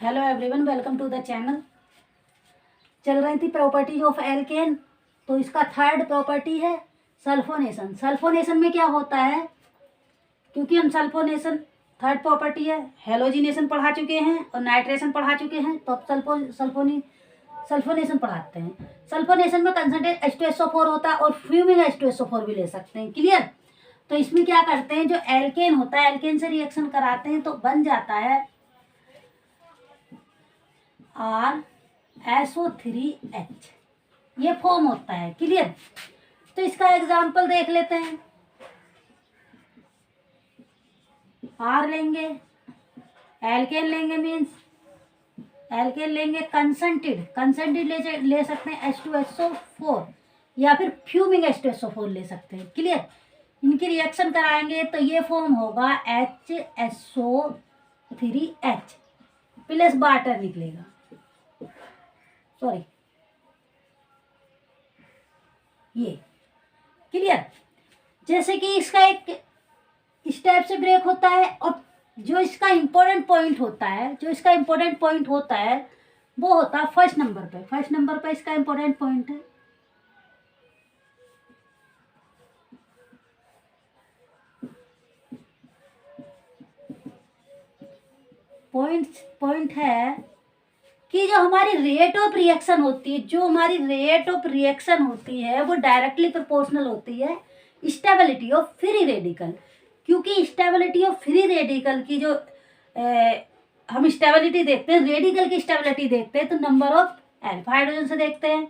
Hello everyone, welcome to the channel. चल रही थी प्रॉपर्टीज ऑफ एल्केन। तो इसका थर्ड प्रॉपर्टी है सल्फोनेशन। सल्फोनेशन में क्या होता है, क्योंकि हम सल्फोनेशन थर्ड प्रॉपर्टी है, हेलोजिनेशन पढ़ा चुके हैं और नाइट्रेशन पढ़ा चुके हैं, तो अब सल्फोनेशन पढ़ाते हैं। सल्फोनेशन में कंसंट्रेट H2SO4 होता है और फ्यूमिंग H2SO4 भी ले सकते हैं। क्लियर। तो इसमें क्या करते हैं, जो एल्केन होता है, एल्केन से रिएक्शन कराते हैं तो बन जाता है RSO3H, ये फॉर्म होता है। क्लियर। तो इसका एग्जांपल देख लेते हैं। R लेंगे, एल्केन लेंगे, मीन्स एल्केन लेंगे कंसंट्रेटेड ले सकते हैं H2SO4 या फिर फ्यूमिंग H2SO4 ले सकते हैं। क्लियर। इनकी रिएक्शन कराएंगे तो ये फॉर्म होगा HSO3H प्लस वाटर निकलेगा, सॉरी ये। क्लियर। जैसे कि इसका एक स्टेप से ब्रेक होता है और जो इसका इम्पोर्टेंट पॉइंट होता है वो होता है फर्स्ट नंबर पे इसका इम्पोर्टेंट पॉइंट है। पॉइंट है कि जो हमारी रेट ऑफ रिएक्शन होती है वो डायरेक्टली प्रोपोर्शनल होती है स्टेबिलिटी ऑफ फ्री रेडिकल। क्योंकि स्टेबिलिटी ऑफ फ्री रेडिकल की जो हम स्टेबिलिटी देखते हैं, रेडिकल की स्टेबिलिटी देखते हैं तो नंबर ऑफ अल्फा हाइड्रोजन से देखते हैं,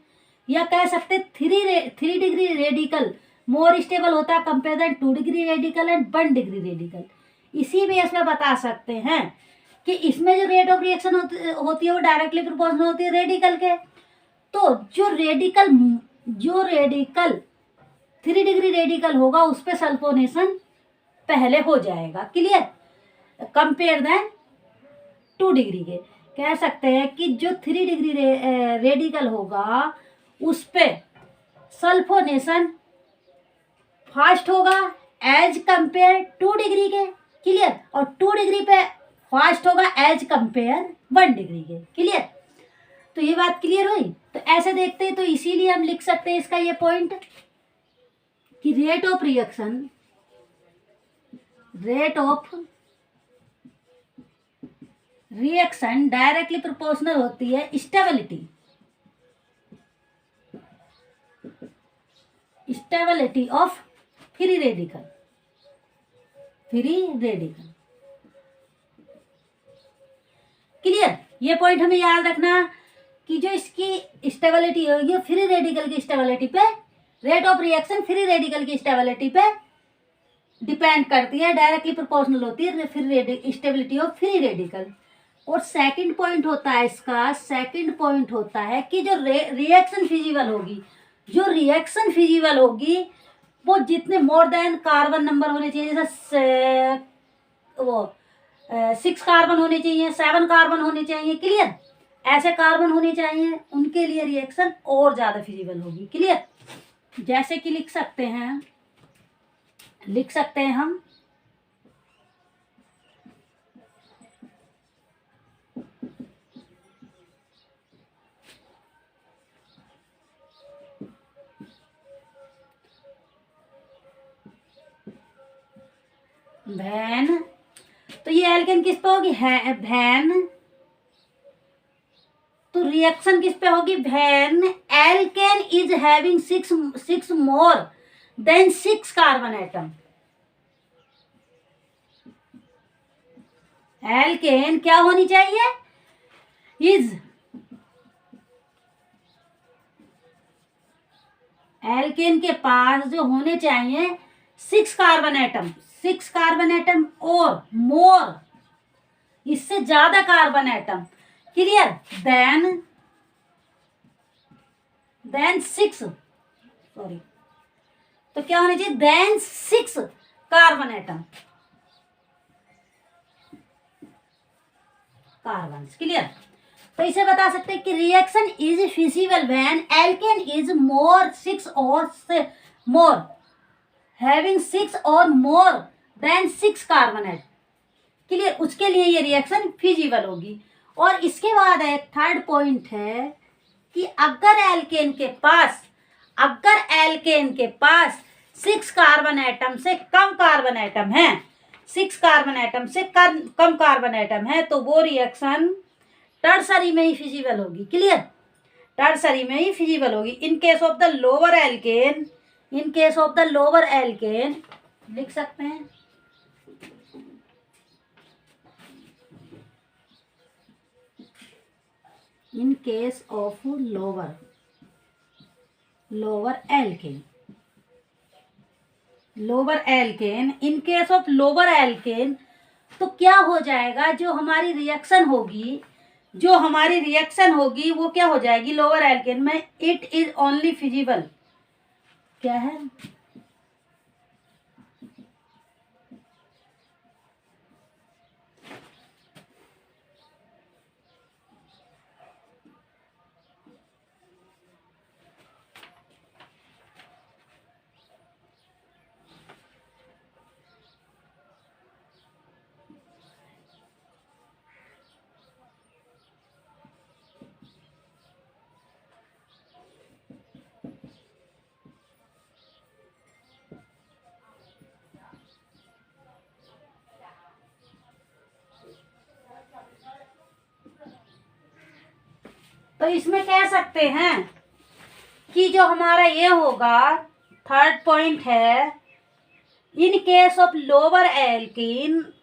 या कह सकते हैं 3 डिग्री रेडिकल मोर स्टेबल होता है compare than 2 degree radical and 1 degree radical. इसी बेस में बता सकते हैं कि इसमें जो रेट ऑफ रिएक्शन होती है वो डायरेक्टली प्रोपोर्शनल होती है रेडिकल के। तो जो रेडिकल 3 डिग्री रेडिकल होगा उस पर सल्फोनेशन पहले हो जाएगा। क्लियर। कंपेयर देन 2 डिग्री के कह सकते हैं कि जो 3 डिग्री रेडिकल होगा उस पे सल्फोनेशन फास्ट होगा एज कंपेयर 2 डिग्री के। क्लियर। और 2 डिग्री पे फास्ट होगा एज कंपेयर 1 डिग्री के। क्लियर। तो ये बात क्लियर हुई। तो ऐसे देखते हैं, तो इसीलिए हम लिख सकते हैं इसका ये पॉइंट कि rate of reaction directly proportional होती है stability of free radical. Clear. ये पॉइंट हमें याद रखना कि जो इसकी स्टेबिलिटी होगी फ्री रेडिकल की स्टेबिलिटी पे, rate of reaction free radical की स्टेबिलिटी पे डिपेंड करती है, डायरेक्टली प्रोपोर्शनल होती है फिर स्टेबिलिटी ऑफ फ्री रेडिकल। और सेकंड पॉइंट होता है कि जो रिएक्शन फिजिबल होगी वो जितने मोर देन कार्बन नंबर होने चाहिए, जैसे वो 6 कार्बन होने चाहिए, 7 कार्बन होने चाहिए। क्लियर। ऐसे कार्बन होने चाहिए, उनके लिए रिएक्शन और ज्यादा फिजिबल होगी। क्लियर। जैसे कि लिख सकते हैं हम वैन। तो ये एल्केन किस पे होगी, है वैन। तो रिएक्शन किस पे होगी, when alkane is having 6 more than 6 carbon atom. Alkane क्या होनी चाहिए, एल्केन के पास जो होने चाहिए 6 कार्बन एटम और मोर, इससे ज्यादा carbon atom. Clear. Than 6, sorry, तो क्या होना चाहिए, than 6 carbon atom carbon. Clear. तो इसे बता सकते हैं कि reaction is feasible when alkane is more 6 और मोर हैविंग 6 और more than 6 carbon atom. Clear. उसके लिए ये रिएक्शन फिजिबल होगी। और इसके बाद एक थर्ड पॉइंट है कि अगर एल्केन के पास 6 कार्बन एटम से कम कार्बन एटम है, 6 कार्बन एटम से कम कार्बन एटम है, तो वो रिएक्शन टर्सरी में ही फिजिबल होगी। क्लियर? टर्सरी में ही फिजिबल होगी। In case of the lower alkane लिख सकते हैं in case of lower alkane, in case of lower alkane, तो क्या हो जाएगा, जो हमारी रिएक्शन होगी वो क्या हो जाएगी लोअर एल्केन में, इट इज ओनली फिजिबल, क्या है, तो इसमें कह सकते हैं कि जो हमारा ये होगा थर्ड पॉइंट है, in case of lower alkanes,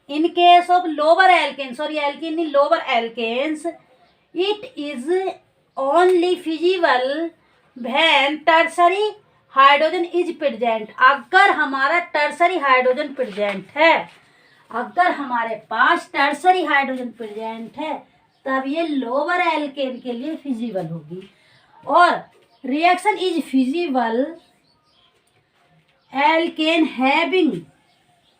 it is only feasible when tertiary hydrogen is present. अगर हमारा टर्सरी हाइड्रोजन प्रेजेंट है, अगर हमारे पास टर्सरी हाइड्रोजन प्रेजेंट है, तब ये लोअर एल्केन के लिए फिजिबल होगी। और reaction is feasible alkane having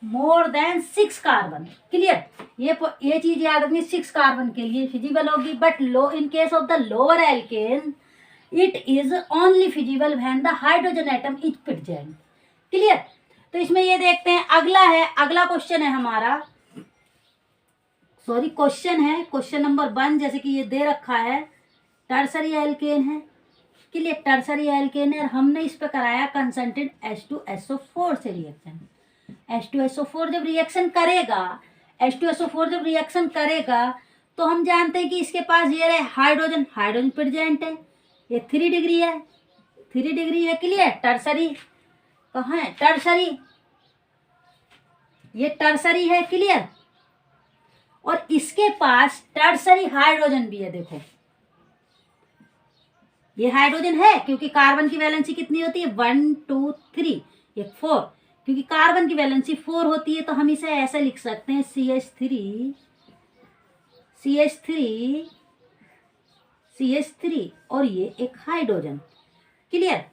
more than 6 carbon. Clear? ये चीज याद रखनी, 6 कार्बन के लिए फिजिबल होगी, but in case of the lower alkane it is only feasible when the hydrogen atom is present. Clear? तो इसमें ये देखते हैं, अगला क्वेश्चन है हमारा, क्वेश्चन नंबर 1, जैसे कि ये दे रखा है, टर्सरी एल्केन है। क्लियर? टर्सरी एल्केन है, हमने इस पे कराया कंसंट्रेटेड H2SO4 से रिएक्शन। H2SO4 जब रिएक्शन करेगा तो हम जानते हैं कि इसके पास ये रहे हाइड्रोजन प्रेजेंट है, ये 3 डिग्री है, 3 डिग्री है। क्लियर? टर्सरी कहाँ है, ये टर्सरी है। क्लियर? और इसके पास टर्सरी हाइड्रोजन भी है। देखो ये हाइड्रोजन है, क्योंकि कार्बन की वैलेंसी कितनी होती है, 1 2 3, ये 4, क्योंकि कार्बन की वैलेंसी 4 होती है, तो हम इसे ऐसे लिख सकते हैं CH3 और ये एक हाइड्रोजन। क्लियर?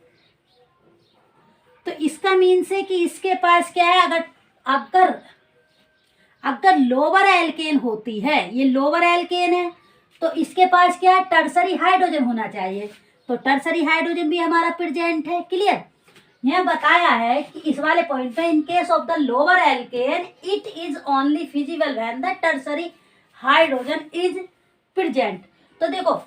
तो इसका मीन्स है कि इसके पास क्या है, अगर लोअर एल्केन होती है, ये लोअर एल्केन है, तो इसके पास क्या है, टर्सरी हाइड्रोजन होना चाहिए, तो टर्सरी हाइड्रोजन भी हमारा प्रेजेंट है। क्लियर? यह बताया है कि इस वाले पॉइंट पे, in case of the lower alkane it is only feasible when the tertiary hydrogen is present. तो देखो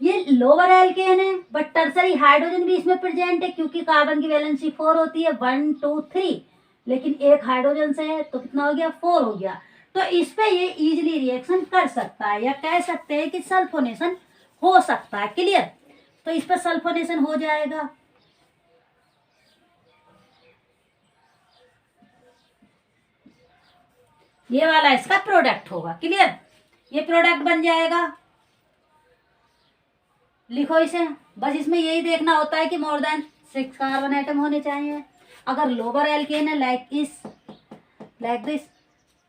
ये लोअर एल्केन है, बट टर्सरी हाइड्रोजन भी इसमें प्रेजेंट है, क्योंकि कार्बन की वैलेंसी 4 होती है, 1 2 3, लेकिन एक हाइड्रोजन से है, तो कितना हो गया, 4 हो गया। तो इस पे ये इजीली रिएक्शन कर सकता है, या कह सकते हैं कि सल्फोनेशन हो सकता है। क्लियर? तो इस पर सल्फोनेशन हो जाएगा। ये वाला इसका प्रोडक्ट होगा। क्लियर? ये प्रोडक्ट बन जाएगा। लिखो इसे, बस इसमें यही देखना होता है कि मोर देन 6 कार्बन एटम होने चाहिए। अगर लोअर एल्केन है लाइक दिस,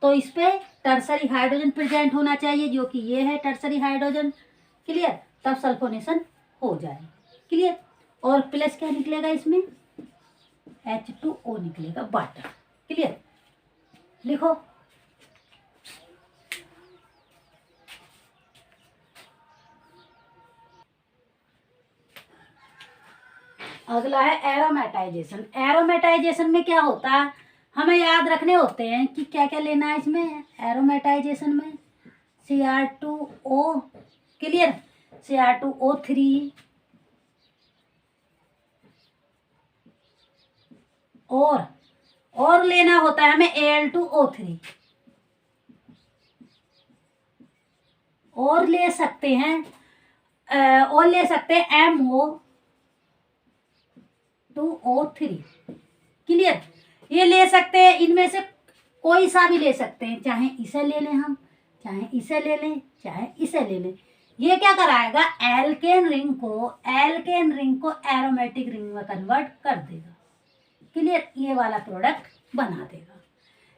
तो इस पे टर्सरी हाइड्रोजन प्रेजेंट होना चाहिए, जो कि ये है टर्सरी हाइड्रोजन। क्लियर? तब सल्फोनेशन हो जाएगा। क्लियर? और प्लस क्या निकलेगा, इसमें H2O निकलेगा, वाटर। क्लियर? लिखो, अगला है एरोमेटाइजेशन। एरोमेटाइजेशन में क्या होता है, हमें याद रखने होते हैं कि क्या क्या लेना है इसमें एरोमेटाइजेशन में। Cr2O, क्लियर, Cr2O3 और लेना होता है हमें Al2O3, और ले सकते हैं MO2O3, क्लियर। ये ले सकते हैं, इनमें से कोई सा भी ले सकते हैं, चाहे इसे ले लें हम, चाहे इसे ले लें, चाहे इसे ले लें। ये क्या कराएगा, एल्केन रिंग को एरोमेटिक रिंग में कन्वर्ट कर देगा, क्लियर। ये वाला प्रोडक्ट बना देगा।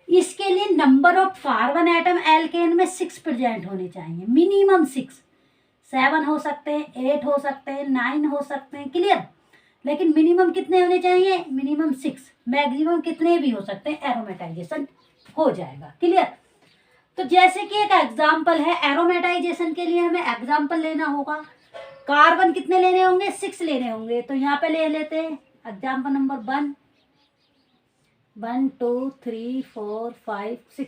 इसके लिए number of carbon atom alkane में 6 प्रेजेंट होने चाहिए, मिनिमम 6, 7 हो सकते हैं, 8 हो सकते हैं, 9 हो सकते हैं, क्लियर। लेकिन मिनिमम कितने होने चाहिए, मिनिमम 6, मैक्सिमम कितने भी हो सकते हैं, एरोमेटाइजेशन हो जाएगा, क्लियर। तो जैसे कि एक एग्जाम्पल है, एरोमेटाइजेशन के लिए हमें एग्जाम्पल लेना होगा, कार्बन कितने लेने होंगे, 6 लेने होंगे। तो यहाँ पे ले लेते हैं एग्जाम्पल नंबर 1, 1 2 3 4 5 6,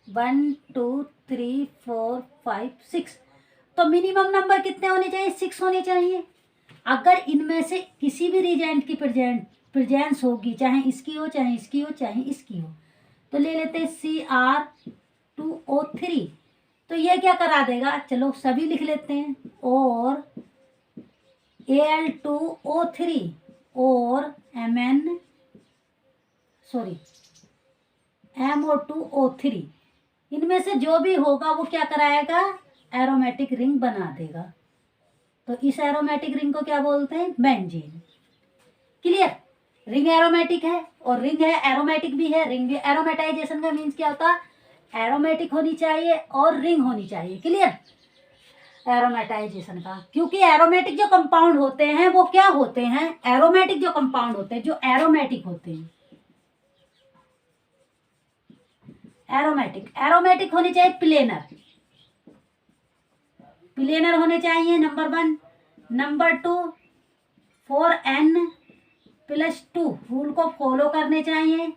1 2 3 4 5 6। तो मिनिमम नंबर कितने होने चाहिए, 6 होने चाहिए। अगर इनमें से किसी भी रिएजेंट की प्रेजेंस होगी, चाहे इसकी हो, चाहे इसकी हो, चाहे इसकी हो, तो ले लेते हैं Cr2O3। तो ये क्या करा देगा, चलो सभी लिख लेते हैं, और Al2O3 और MO2O3, इनमें से जो भी होगा वो क्या कराएगा, एरोमेटिक रिंग बना देगा। तो इस एरोमेटिक रिंग को क्या बोलते हैं, बेंजीन, क्लियर। रिंग एरोमेटिक है और रिंग है एरोमेटिक भी है। रिंग एरोमेटाइजेशन का मीन्स क्या होता है, एरोमेटिक होनी चाहिए और रिंग होनी चाहिए, क्लियर। एरोमेटाइजेशन का, क्योंकि एरोमेटिक जो कंपाउंड होते हैं वो क्या होते हैं, एरोमेटिक जो कंपाउंड होते हैं, जो एरोमेटिक होते हैं, एरोमेटिक होने चाहिए प्लेनर होने चाहिए, नंबर 1। नंबर 2, 4n+2 रूल को फॉलो करने चाहिए।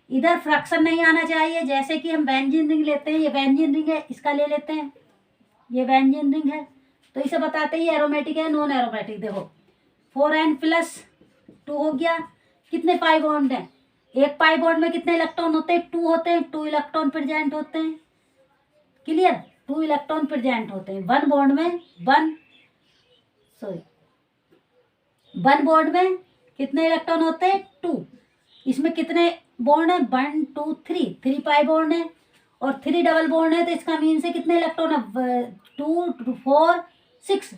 इधर फ्रैक्शन नहीं आना चाहिए। जैसे कि हम बेंजीन रिंग लेते हैं, ये बेंजीन रिंग है, इसका ले लेते हैं, ये बेंजीन रिंग है, तो इसे बताते हैं एरोमेटिक है नॉन एरोमेटिक। देखो 4n+2 हो गया, कितने पाई बॉन्ड है, एक पाई बॉन्ड में कितने इलेक्ट्रॉन होते हैं, 2 होते हैं, 2 इलेक्ट्रॉन प्रेजेंट होते हैं, क्लियर। 2 इलेक्ट्रॉन प्रेजेंट होते हैं, वन बॉन्ड में कितने इलेक्ट्रॉन होते हैं, 2। इसमें कितने बॉन्ड है, 1 2 3 पाई बॉन्ड है, और 3 डबल बॉन्ड है, तो इसका मीन से कितने इलेक्ट्रॉन है, 2 4 6।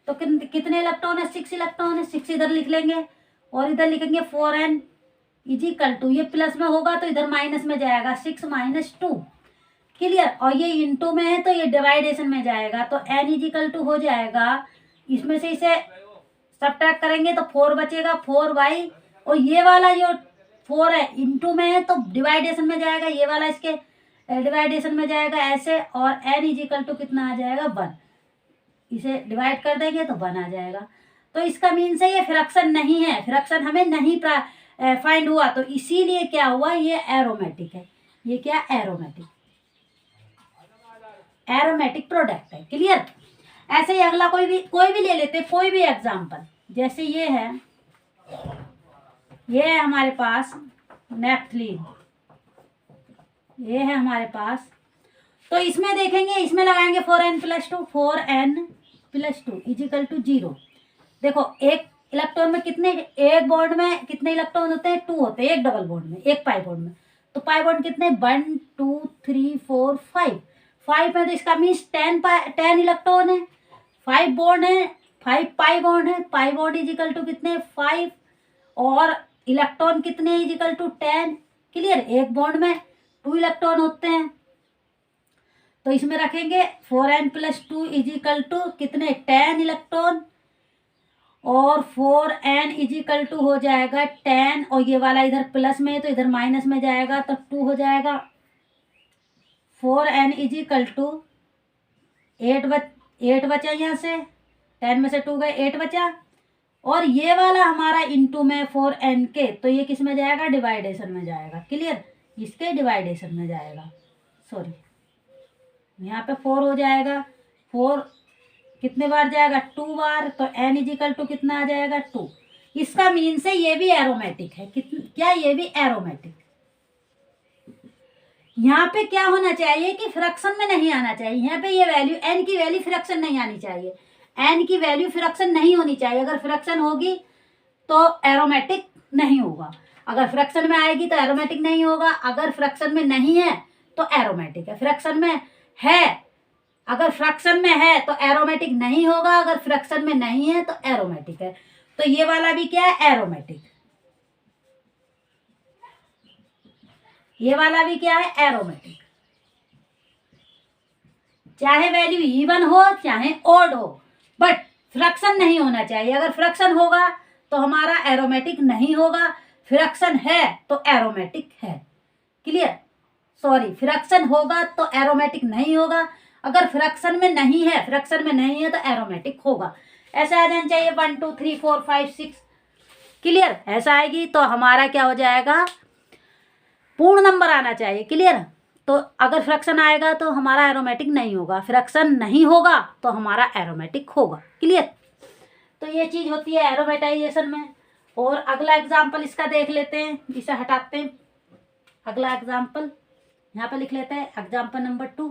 तो कितने इलेक्ट्रॉन है, 6 इलेक्ट्रॉन है। 6 इधर लिख लेंगे और इधर लिखेंगे 4n=2। ये प्लस में होगा तो इधर माइनस में जाएगा, 6 - 2, क्लियर। और ये इंटू में है तो ये डिवाइडेशन में जाएगा, तो n= हो जाएगा। इसमें से इसे सब्ट्रैक्ट करेंगे तो 4 बचेगा, 4y, और ये वाला जो 4 है इंटू में है तो डिवाइडेशन में जाएगा, ये वाला इसके डिवाइडेशन में जाएगा ऐसे, और n= कितना आ जाएगा, 1। इसे डिवाइड कर देंगे तो 1 आ जाएगा। तो इसका मीन से ये फ्रैक्शन नहीं है, फ्रैक्शन हमें नहीं फाइंड हुआ, तो इसीलिए क्या हुआ, ये एरोमेटिक है। ये क्या, एरोमेटिक प्रोडक्ट है, क्लियर। ऐसे ही अगला कोई भी ले लेते, कोई भी एग्जांपल। जैसे ये है हमारे पास नेफ्थलीन, ये है हमारे पास। तो इसमें देखेंगे, इसमें लगाएंगे 4n+2 = 0। देखो एक इलेक्ट्रॉन में कितने, एक बॉन्ड में कितने इलेक्ट्रॉन होते हैं, 2 होते हैं, एक डबल बॉन्ड में, एक पाई बॉन्ड में। तो पाई बॉन्ड कितने, 1 2 3 4 5 है, तो इसका मीन्स 10 इलेक्ट्रॉन है। 5 बॉन्ड है, 5 पाई बॉन्ड है, पाई बॉन्ड = कितने, 5, और इलेक्ट्रॉन कितने = 10, क्लियर। एक बॉन्ड में 2 इलेक्ट्रॉन होते हैं, तो इसमें रखेंगे 4n+2 = कितने, 10 इलेक्ट्रॉन, और 4n = हो जाएगा 10, और ये वाला इधर प्लस में है तो इधर माइनस में जाएगा, तो 2 हो जाएगा। 4n = 8 बचा, यहाँ से 10 में से 2 गए, 8 बचा, और ये वाला हमारा इंटू में 4n के, तो ये किस में जाएगा, डिवाइडेशन में जाएगा, क्लियर। इसके डिवाइडेशन में जाएगा, सॉरी यहाँ पे 4 हो जाएगा। 4 कितने बार जाएगा? 2 बार। तो n इजिकल टू कितना आ जाएगा? 2। इसका मीन से ये भी एरोमेटिक है। क्या ये भी एरोमेटिक? यहाँ पे क्या होना चाहिए कि फ्रैक्शन में नहीं आना चाहिए। यहाँ पे ये वैल्यू n की वैल्यू फ्रैक्शन नहीं आनी चाहिए। n की वैल्यू फ्रैक्शन नहीं होनी चाहिए। अगर फ्रैक्शन होगी तो एरोमेटिक नहीं होगा। अगर फ्रैक्शन में आएगी तो एरोमेटिक नहीं होगा। अगर फ्रैक्शन में नहीं है तो एरोमेटिक है। फ्रैक्शन में है, अगर फ्रैक्शन में है तो एरोमेटिक नहीं होगा। अगर फ्रैक्शन में नहीं है तो एरोमेटिक है। तो ये वाला भी क्या है? एरोमेटिक। ये वाला भी क्या है? एरोमेटिक। चाहे वैल्यू इवन हो चाहे ओड हो, बट फ्रैक्शन नहीं होना चाहिए। अगर फ्रैक्शन होगा तो हमारा एरोमेटिक नहीं होगा। फ्रैक्शन है तो एरोमेटिक है। क्लियर? सॉरी, फ्रैक्शन होगा तो एरोमेटिक नहीं होगा। अगर फ्रैक्शन में नहीं है, फ्रैक्शन में नहीं है तो एरोमेटिक होगा। ऐसा आ जाना चाहिए 1 2 3 4 5 6। क्लियर? ऐसा आएगी तो हमारा क्या हो जाएगा? पूर्ण नंबर आना चाहिए। क्लियर? तो अगर फ्रैक्शन आएगा तो हमारा एरोमेटिक नहीं होगा। फ्रैक्शन नहीं होगा तो हमारा एरोमेटिक होगा। क्लियर? तो ये चीज होती है एरोमेटाइजेशन में। और अगला एग्जाम्पल इसका देख लेते हैं, इसे हटाते हैं। अगला एग्जाम्पल यहाँ पे लिख लेते हैं, एग्जाम्पल नंबर 2।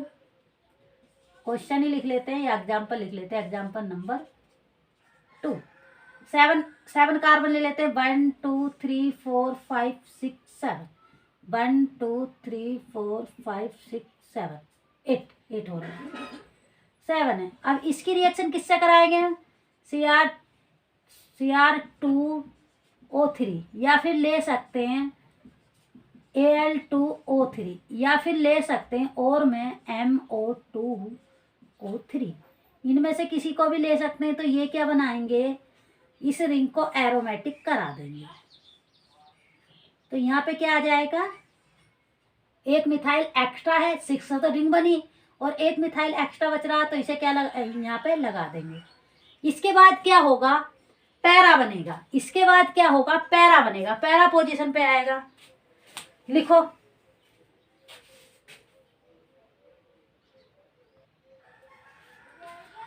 क्वेश्चन ही लिख लेते हैं या एग्जाम्पल लिख लेते हैं, एग्जाम्पल नंबर 2। 7 कार्बन ले लेते हैं। 1 2 3 4 5 6 7। 1 2 3 4 5 6 7 8 हो रहा है। 7 है। अब इसकी रिएक्शन किससे कराएंगे? Cr2O3, या फिर ले सकते हैं Al2O3, या फिर ले सकते हैं और में MO2O3। इनमें से किसी को भी ले सकते हैं। तो ये क्या बनाएंगे? इस रिंग को एरोमेटिक करा देंगे। तो यहाँ पे क्या आ जाएगा? एक मिथाइल एक्स्ट्रा है, 6 तो रिंग बनी, और एक मिथाइल एक्स्ट्रा बच रहा तो इसे क्या यहाँ पे लगा देंगे। इसके बाद क्या होगा? पैरा बनेगा। इसके बाद क्या होगा? पैरा बनेगा। पैरा पोजीशन पे आएगा। लिखो।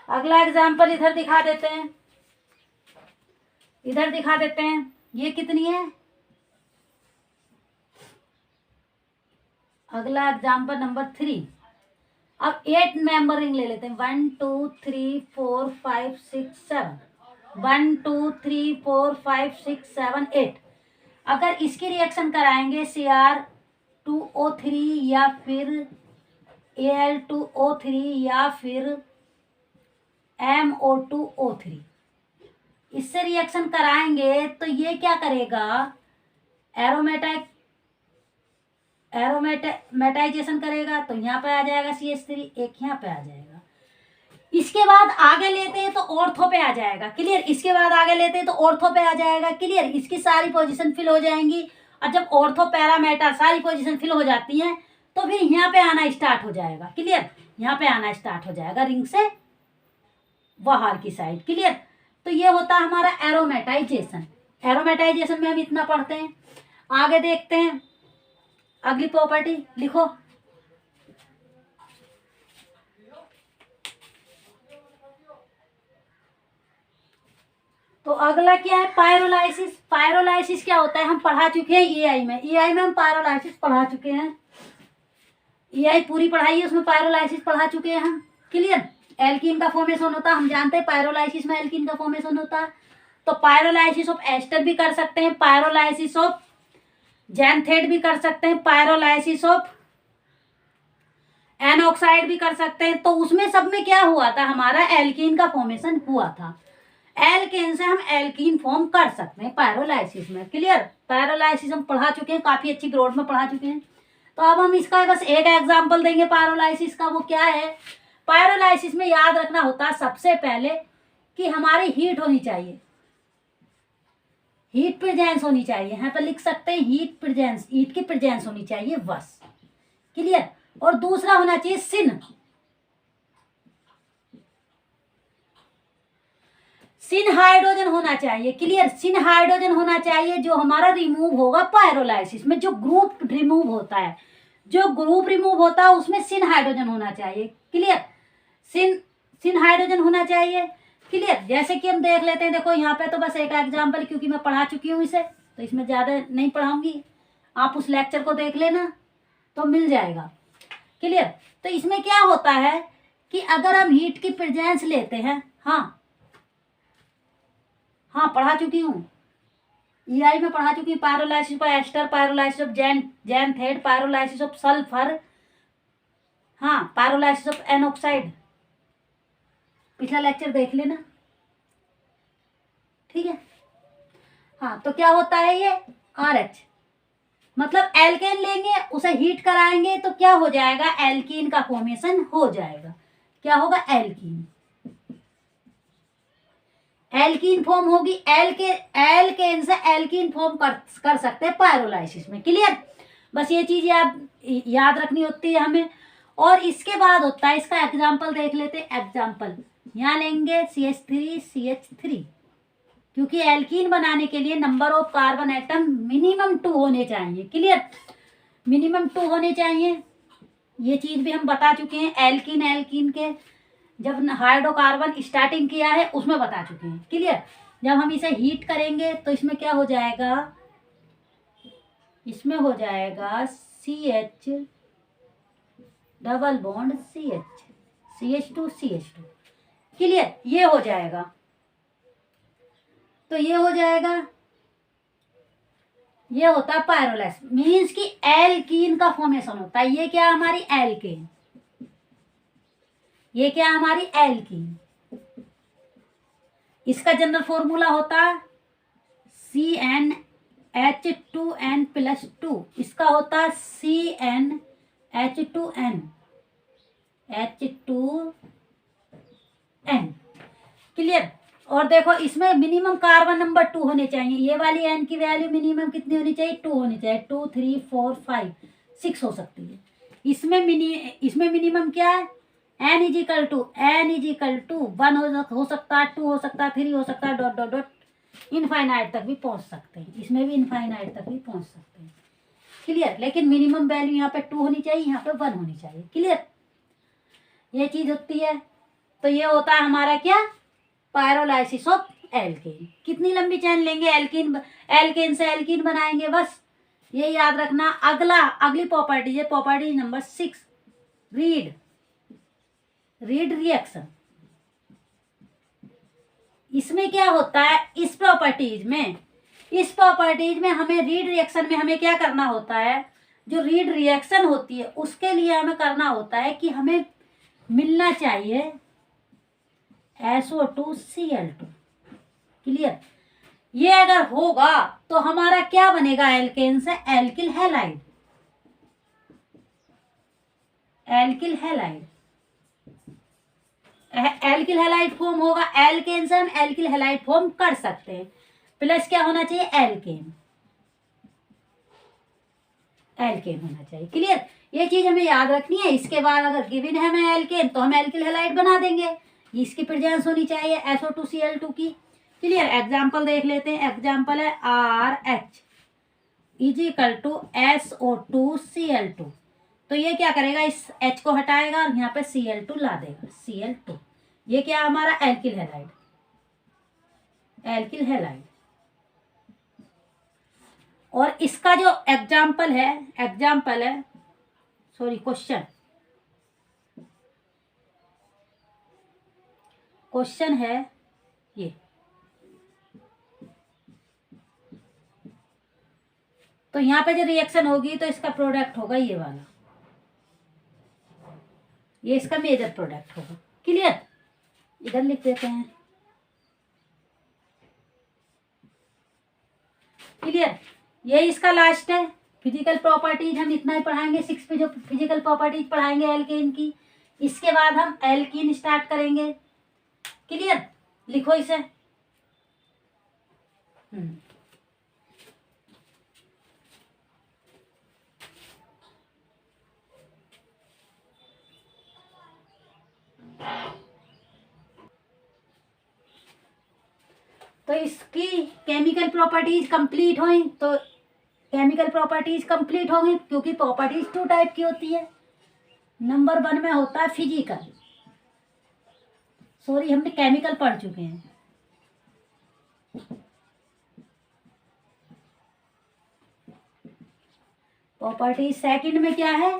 अगला एग्जाम्पल इधर दिखा देते हैं, इधर दिखा देते हैं। ये कितनी है? अगला एग्जाम्पल नंबर 3। अब 8 मेंबर रिंग ले लेते हैं। 1 2 3 4 5 6 7। 1 2 3 4 5 6 7 8। अगर इसकी रिएक्शन कराएंगे Cr2O3 या फिर Al2O3 या फिर MO2O3, इससे रिएक्शन कराएंगे तो ये क्या करेगा? एरोमेटाइजेशन करेगा। तो यहाँ पे आ जाएगा CH3, एक यहाँ पे आ जाएगा। इसके बाद आगे लेते हैं तो ऑर्थो पे आ जाएगा। क्लियर? इसके बाद आगे लेते हैं तो ऑर्थो पे आ जाएगा। क्लियर? इसकी सारी पोजीशन फिल हो जाएंगी। और जब ऑर्थो पैरामेटा सारी पोजीशन फिल हो जाती हैं तो फिर यहाँ पे आना स्टार्ट हो जाएगा। क्लियर? यहाँ पे आना स्टार्ट हो जाएगा रिंग से बाहर की साइड। क्लियर? तो ये होता है हमारा एरोमेटाइजेशन। एरोमेटाइजेशन में हम इतना पढ़ते हैं। आगे देखते हैं अगली प्रॉपर्टी। लिखो। तो अगला क्या है? पायरोलाइसिस। पायरोलाइसिस क्या होता है? हम पढ़ा चुके हैं EI में। EI में हम पायरोलाइसिस पढ़ा चुके हैं। EI पूरी पढ़ाई है, उसमें पायरोलाइसिस पढ़ा चुके हैं हम। क्लियर? एल्कीन का फॉर्मेशन होता है, हम जानते हैं पायरोलाइसिस में एल्कीन का फॉर्मेशन होता है। तो पायरोलाइसिस ऑफ एस्टर भी कर सकते हैं, पायरोलाइसिस ऑफ जैंथेट भी कर सकते हैं, पायरोलाइसिस ऑफ एन ऑक्साइड भी कर सकते हैं। तो उसमें सब में क्या हुआ था? हमारा एल्कीन का फॉर्मेशन हुआ था। एल्केन से हम एल्कीन फॉर्म कर सकते हैं पायरोलाइसिस में। क्लियर? पायरोलाइसिस हम पढ़ा चुके हैं, काफी अच्छी ग्रोड में पढ़ा चुके हैं। तो अब हम इसका बस एक एग्जांपल देंगे पायरोलाइसिस का। वो क्या है? पायरोलाइसिस में याद रखना होता है सबसे पहले कि हमारी हीट होनी चाहिए, हीट प्रेजेंस होनी चाहिए। यहाँ पर लिख सकते हैं हीट प्रेजेंस, हीट की प्रेजेंस होनी चाहिए बस। क्लियर? और दूसरा होना चाहिए सिन हाइड्रोजन होना चाहिए। क्लियर? सिन हाइड्रोजन होना चाहिए जो हमारा रिमूव होगा पायरोलाइसिस में। जो ग्रुप रिमूव होता है, जो ग्रुप रिमूव होता है उसमें सिन हाइड्रोजन होना चाहिए। क्लियर, सिन हाइड्रोजन होना चाहिए। क्लियर, जैसे कि हम देख लेते हैं, देखो यहाँ पे तो बस एक एग्जाम्पल, क्योंकि मैं पढ़ा चुकी हूँ इसे, तो इसमें ज़्यादा नहीं पढ़ाऊंगी, आप उस लेक्चर को देख लेना तो मिल जाएगा। क्लियर, तो इसमें क्या होता है कि अगर हम हीट की प्रेजेंस लेते हैं, हाँ पढ़ा चुकी हूँ, ईआई में पढ़ा चुकी हूँ, pyrolysis of ester, pyrolysis of xanthate, pyrolysis of sulphur, हाँ पायरोलाइसिस ऑफ एनॉक्साइड, पिछला लेक्चर देख लेना। ठीक है, हाँ तो क्या होता है ये RH, मतलब एल्केन लेंगे, उसे हीट कराएंगे तो क्या हो जाएगा, एल्कीन का फॉर्मेशन हो जाएगा। क्या होगा, एल्कीन, एल्कीन फॉर्म होगी। एल्केन से एल्कीन फॉर्म कर सकते हैं पायरोलाइसिस में। क्लियर, बस ये चीज याद रखनी होती है हमें। और इसके बाद होता है, इसका एग्जाम्पल देख लेते हैं। एग्जाम्पल यहाँ लेंगे CH3, क्योंकि एल्कीन बनाने के लिए number of carbon atom minimum 2 होने चाहिए। क्लियर, मिनिमम 2 होने चाहिए, ये चीज भी हम बता चुके हैं। एल्कीन के जब हाइड्रोकार्बन स्टार्टिंग किया है उसमें बता चुके हैं। क्लियर, जब हम इसे हीट करेंगे तो इसमें क्या हो जाएगा, इसमें हो जाएगा CH double bond CH2। Clear, ये हो जाएगा, तो ये हो जाएगा, ये होता है पायरोलाइसिस, मीन्स कि एल्कीन का फॉर्मेशन होता है। ये क्या हमारी एल्केन, ये क्या हमारी एल्कीन। इसका जनरल फॉर्मूला होता है CnH2n+2, इसका होता है CnH2n। क्लियर, और देखो इसमें मिनिमम कार्बन नंबर 2 होने चाहिए। ये वाली n की वैल्यू मिनिमम कितनी होनी चाहिए, 2 होनी चाहिए। 2, 3, 4, 5, 6 हो सकती है। इसमें मिनिमम क्या है, n इजिकल टू 1 हो सकता है, 2 हो सकता है, 3 हो सकता है, डॉट डॉट डॉट इनफाइनाइट तक भी पहुंच सकते हैं। इसमें भी इनफाइनाइट तक भी पहुंच सकते हैं। क्लियर, लेकिन मिनिमम वैल्यू यहाँ पे 2 होनी चाहिए, यहाँ पे 1 होनी चाहिए। क्लियर, ये चीज होती है। तो ये होता है हमारा क्या, पायरोलाइसिस ऑफ एल्केन। कितनी लंबी चेन लेंगे, एल्केन से एल्कीन बनाएंगे, बस ये याद रखना। अगली प्रॉपर्टी है प्रॉपर्टी नंबर 6, रीड रिएक्शन। इसमें क्या होता है, इस प्रॉपर्टीज में हमें रीड रिएक्शन में हमें क्या करना होता है, जो रीड रिएक्शन होती है उसके लिए हमें करना होता है कि हमें मिलना चाहिए SO2Cl2। क्लियर, ये अगर होगा तो हमारा क्या बनेगा, एल्केन से alkyl halide. Alkyl halide form होगा। एल्केन से हम एल्किल हैलाइड फॉर्म कर सकते हैं। प्लस क्या होना चाहिए, एल्केन होना चाहिए। क्लियर, ये चीज हमें याद रखनी है। इसके बाद अगर गिवन है हमें एल्केन तो हम एल्किल हैलाइड बना देंगे। इसकी प्रेजेंस होनी चाहिए SO2Cl2 की। क्लियर, एग्जाम्पल देख लेते हैं। एग्जाम्पल है RH इजिकल टू SO2Cl2। तो ये क्या करेगा, इस H को हटाएगा और यहाँ पे Cl2 ला देगा, Cl2। ये क्या हमारा एल्किल हैलाइड। और इसका जो एग्जाम्पल है सॉरी क्वेश्चन है ये। तो यहाँ पे जो रिएक्शन होगी तो इसका प्रोडक्ट होगा ये वाला, ये इसका मेजर प्रोडक्ट होगा। क्लियर, इधर लिख देते हैं। क्लियर, ये इसका लास्ट है। फिजिकल प्रॉपर्टीज हम इतना ही पढ़ाएंगे। 6 पे जो फिजिकल प्रॉपर्टीज पढ़ाएंगे एल्केन की, इसके बाद हम एल्कीन स्टार्ट करेंगे। क्लियर, लिखो इसे। तो इसकी केमिकल प्रॉपर्टीज कंप्लीट हुई तो केमिकल प्रॉपर्टीज कंप्लीट होंगी, क्योंकि प्रॉपर्टीज 2 टाइप की होती है। नंबर 1 में होता है फिजिकल, सॉरी हमने केमिकल पढ़ चुके हैं। प्रॉपर्टी सेकंड में क्या है,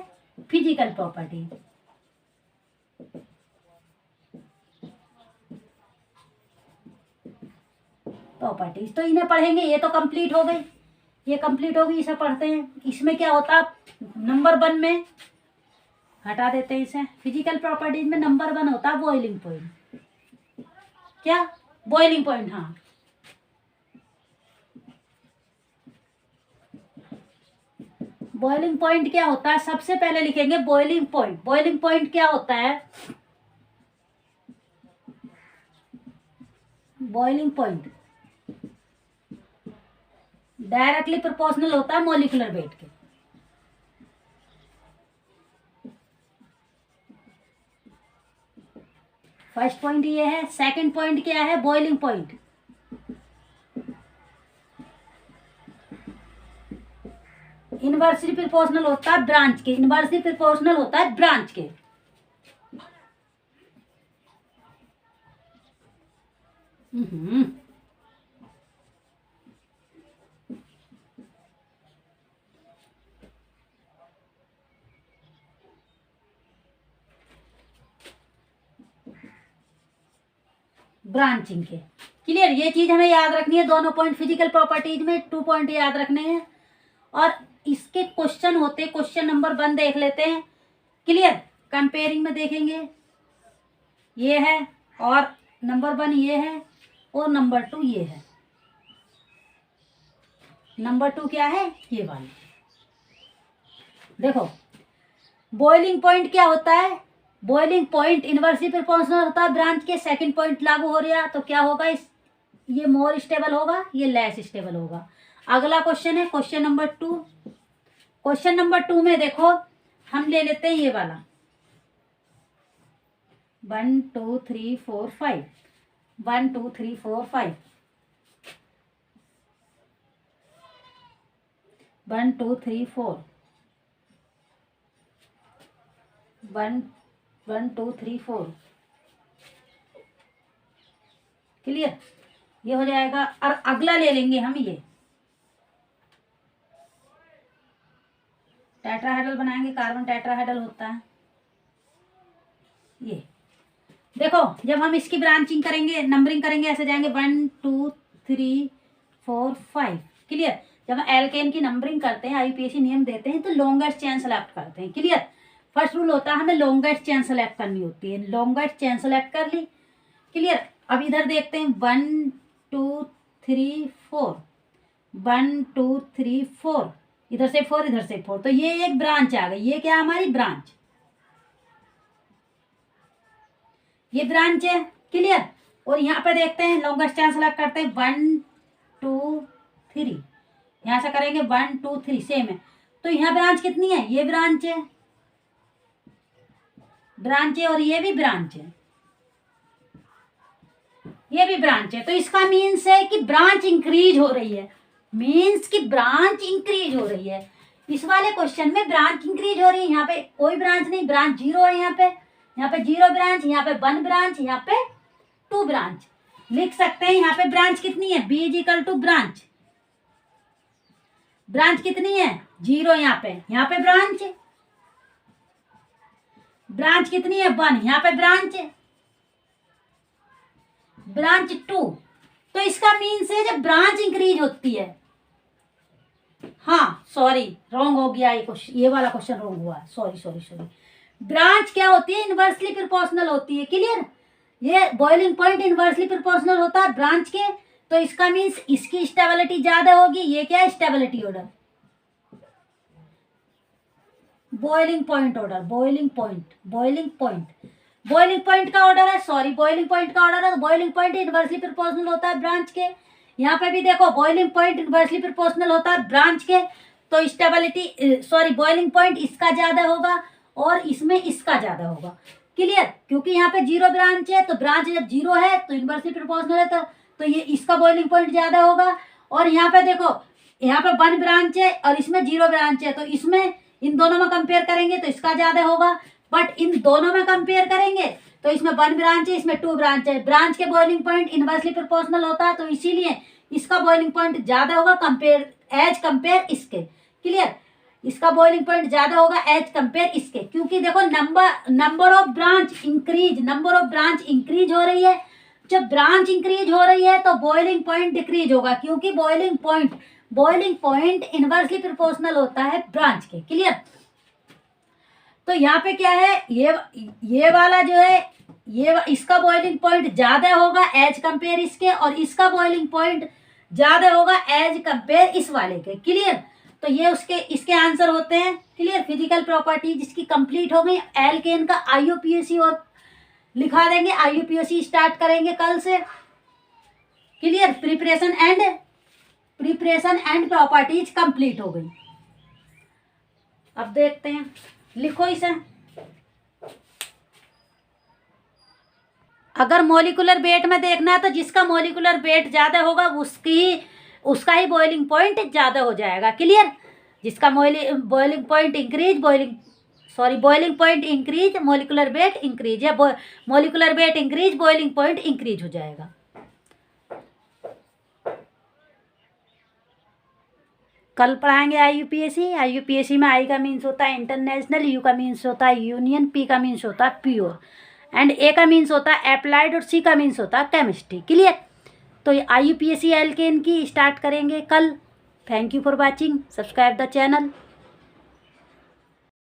फिजिकल प्रॉपर्टी। प्रॉपर्टीज तो इन्हें पढ़ेंगे, ये तो कंप्लीट हो गई, ये कंप्लीट होगी, इसे पढ़ते हैं। इसमें क्या होता है, नंबर 1 में हटा देते हैं इसे। फिजिकल प्रॉपर्टीज में नंबर 1 होता है बॉइलिंग पॉइंट। क्या, बॉइलिंग पॉइंट, हाँ। बॉइलिंग पॉइंट क्या होता है, सबसे पहले लिखेंगे बॉइलिंग पॉइंट। बॉइलिंग पॉइंट क्या होता है, बॉइलिंग पॉइंट डायरेक्टली प्रोपोर्शनल होता है मॉलिक्यूलर वेट के। फर्स्ट पॉइंट ये है। सेकंड पॉइंट क्या है, बॉइलिंग पॉइंट इनवर्सली प्रोपोर्शनल होता है ब्रांच के। इनवर्सली प्रोपोर्शनल होता है ब्रांच के। ब्रांचिंग के। क्लियर, ये चीज हमें याद रखनी है। दोनों पॉइंट फिजिकल प्रॉपर्टीज में 2 पॉइंट याद रखने हैं, और इसके क्वेश्चन होते, क्वेश्चन नंबर 1 देख लेते हैं। क्लियर, कंपेयरिंग में देखेंगे, ये है, और नंबर 1 ये है, और नंबर 2 ये है। नंबर 2 क्या है, ये वाली। देखो, बॉइलिंग पॉइंट क्या होता है, बॉइलिंग पॉइंट इनवर्सली प्रोपोर्शनल होता है ब्रांच के। सेकंड पॉइंट लागू हो रहा तो क्या होगा, इस ये मोर स्टेबल होगा, ये लेस स्टेबल होगा। अगला क्वेश्चन है क्वेश्चन नंबर 2। क्वेश्चन नंबर 2 में देखो, हम ले लेते हैं ये वाला 1 2 3 4 5, 1 2 3 4 5, 1 2 3 4, 1 1 2 3 4। क्लियर, ये हो जाएगा। और अगला ले लेंगे हम, ये टेट्राहेड्रल बनाएंगे, कार्बन टेट्राहेड्रल होता है ये। देखो, जब हम इसकी ब्रांचिंग करेंगे, नंबरिंग करेंगे, ऐसे जाएंगे 1 2 3 4 5। क्लियर, जब हम एल्केन की नंबरिंग करते हैं, आईयूपीएसी नियम देते हैं, तो लॉन्गेस्ट चेन सेलेक्ट करते हैं। क्लियर, फर्स्ट रूल होता है हमें लॉन्गेस्ट चेन सेलेक्ट करनी होती है। लॉन्गेस्ट चेन सेलेक्ट कर ली। क्लियर, अब इधर देखते हैं 1 2 3 4, 1 2 3 4, इधर से 4, इधर से 4, तो ये एक ब्रांच आ गई। ये क्या हमारी ब्रांच, ये ब्रांच है। क्लियर, और यहाँ पे देखते हैं लॉन्गेस्ट चेन सेलेक्ट करते हैं 1 2 3, यहाँ से करेंगे 1 2 3, सेम है। तो यहाँ ब्रांच कितनी है, ये ब्रांच है, ब्रांच है, और ये भी ब्रांच है, ये भी ब्रांच है। तो इसका मीन्स है कि ब्रांच इंक्रीज हो रही है, मीन्स कि ब्रांच इंक्रीज हो रही है। इस वाले क्वेश्चन में ब्रांच इंक्रीज हो रही है। यहाँ पे कोई ब्रांच नहीं, ब्रांच 0 है। यहाँ पे 0 ब्रांच, यहाँ पे 1 ब्रांच, यहाँ पे 2 ब्रांच। लिख सकते हैं यहाँ पे ब्रांच कितनी है, B is equal to branch. Branch कितनी है, 0। यहाँ पे ब्रांच है। ब्रांच कितनी है, 1, यहाँ पे ब्रांच है, ब्रांच 2। तो इसका मीन्स है जब ब्रांच इंक्रीज होती है, हाँ सॉरी रॉन्ग हो गया, ये वाला क्वेश्चन रॉन्ग हुआ, सॉरी। ब्रांच क्या होती है, इनवर्सली प्रोपोर्शनल होती है। क्लियर, ये बॉइलिंग पॉइंट इनवर्सली प्रोपोर्शनल होता है ब्रांच के। तो इसका मीन्स इसकी स्टेबिलिटी ज्यादा होगी। ये क्या है, stability order, boiling point order, boiling point का ऑर्डर है, सॉरी बॉइलिंग पॉइंट का ऑर्डर है। तो बॉइलिंग पॉइंट इनवर्सली प्रोपोर्शनल होता है ब्रांच के। यहाँ पे भी देखो बॉइलिंग पॉइंट इनवर्सली प्रोपोर्शनल होता है ब्रांच के। तो स्टेबिलिटी सॉरी बॉइलिंग पॉइंट इसका ज्यादा होगा और इसमें इसका ज्यादा होगा। क्लियर, क्योंकि यहाँ पे 0 ब्रांच है, तो ब्रांच जब 0 है तो इनवर्सली प्रोपोर्शनल है, तो ये इसका बॉइलिंग पॉइंट ज्यादा होगा। और यहाँ पे देखो यहाँ पे 1 ब्रांच है और इसमें 0 ब्रांच है, तो इसमें इन दोनों में कंपेयर करेंगे तो इसका ज़्यादा होगा। बट इन दोनों में कंपेयर करेंगे तो इसमें 1 ब्रांच है, इसमें 2 ब्रांच है। ब्रांच के बॉइलिंग पॉइंट इनवर्सली प्रोपोर्शनल होता है, तो इसीलिए इसका बॉइलिंग पॉइंट ज़्यादा होगा एज कंपेयर इसके। क्लियर? इसका बॉइलिंग पॉइंट ज़्यादा होगा एज कंपेयर इसके, क्योंकि देखो नंबर ऑफ ब्रांच इंक्रीज हो रही है। जब ब्रांच इंक्रीज हो रही है तो बॉइलिंग पॉइंट डिक्रीज होगा, क्योंकि बॉइलिंग पॉइंट इनवर्सली प्रोपोर्शनल होता है ब्रांच के। क्लियर? तो यहाँ पे क्या है, ये वाला जो है इसका बॉइलिंग पॉइंट ज़्यादा होगा एज कंपेयर इसके, और इसका बॉइलिंग पॉइंट ज़्यादा होगा एज कंपेयर इस वाले के। क्लियर? तो ये इसके आंसर होते हैं। क्लियर? फिजिकल प्रॉपर्टी जिसकी कंप्लीट हो गई। एल्केन का IUPAC और लिखा देंगे, IUPAC स्टार्ट करेंगे कल से। Clear? Preparation and properties complete हो गई। अब देखते हैं, लिखो इसे। अगर मॉलिक्यूलर वेट में देखना है तो जिसका मॉलिक्यूलर वेट ज़्यादा होगा उसका ही बॉइलिंग पॉइंट ज़्यादा हो जाएगा। क्लियर? जिसका boiling point increase molecular weight increase, या molecular weight increase boiling point increase हो जाएगा। कल पढ़ाएंगे IUPAC में I का मीन्स होता है इंटरनेशनल, U का मीन्स होता है यूनियन, P का मीन्स होता है प्योर, एंड A का मीन्स होता है अप्लाइड, और C का मीन्स होता है केमिस्ट्री। क्लियर? तो IUPAC एल्केन की स्टार्ट करेंगे कल। Thank you for watching, subscribe the channel.